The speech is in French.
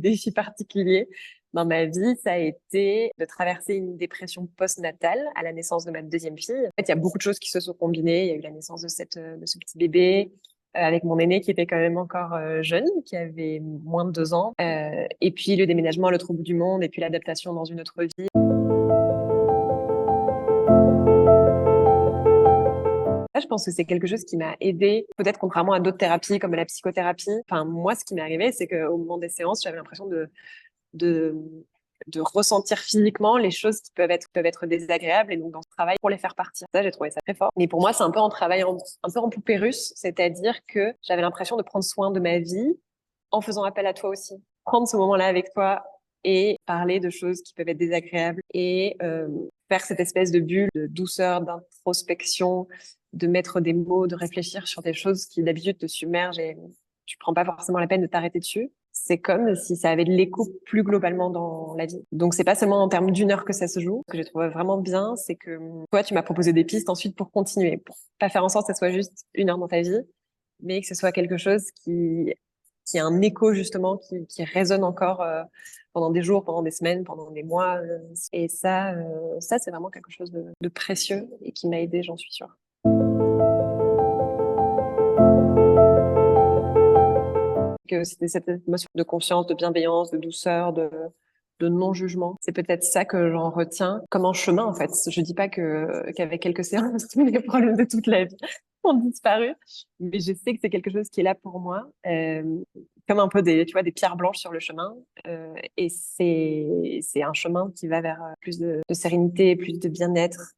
défi particulier dans ma vie, ça a été de traverser une dépression postnatale à la naissance de ma deuxième fille. En fait, il y a beaucoup de choses qui se sont combinées. Il y a eu la naissance de ce petit bébé, avec mon aîné qui était quand même encore jeune, qui avait moins de 2 ans, et puis le déménagement à l'autre bout du monde, et puis l'adaptation dans une autre vie. Je pense que c'est quelque chose qui m'a aidée, peut-être contrairement à d'autres thérapies comme la psychothérapie. Enfin, moi, ce qui m'est arrivé, c'est qu'au moment des séances, j'avais l'impression de, de ressentir physiquement les choses qui peuvent être désagréables et donc dans ce travail pour les faire partir. Ça, j'ai trouvé ça très fort. Mais pour moi, c'est un peu en travaillant, un peu en poupée russe, c'est-à-dire que j'avais l'impression de prendre soin de ma vie en faisant appel à toi aussi. Prendre ce moment-là avec toi et parler de choses qui peuvent être désagréables et faire cette espèce de bulle de douceur, d'introspection, de mettre des mots, de réfléchir sur des choses qui d'habitude te submergent et tu prends pas forcément la peine de t'arrêter dessus. C'est comme si ça avait de l'écho plus globalement dans la vie. Donc c'est pas seulement en termes d'1 heure que ça se joue. Ce que j'ai trouvé vraiment bien, c'est que toi, tu m'as proposé des pistes ensuite pour continuer, pour pas faire en sorte que ça soit juste 1 heure dans ta vie, mais que ce soit quelque chose qui a un écho justement, qui résonne encore pendant des jours, pendant des semaines, pendant des mois. Et ça c'est vraiment quelque chose de précieux et qui m'a aidée, j'en suis sûre. Que c'était cette émotion de confiance, de bienveillance, de douceur, de non-jugement. C'est peut-être ça que j'en retiens comme un chemin, en fait. Je dis pas qu'avec quelques séances, tous les problèmes de toute la vie ont disparu, mais je sais que c'est quelque chose qui est là pour moi, comme un peu tu vois, des pierres blanches sur le chemin. Et c'est un chemin qui va vers plus de sérénité, plus de bien-être.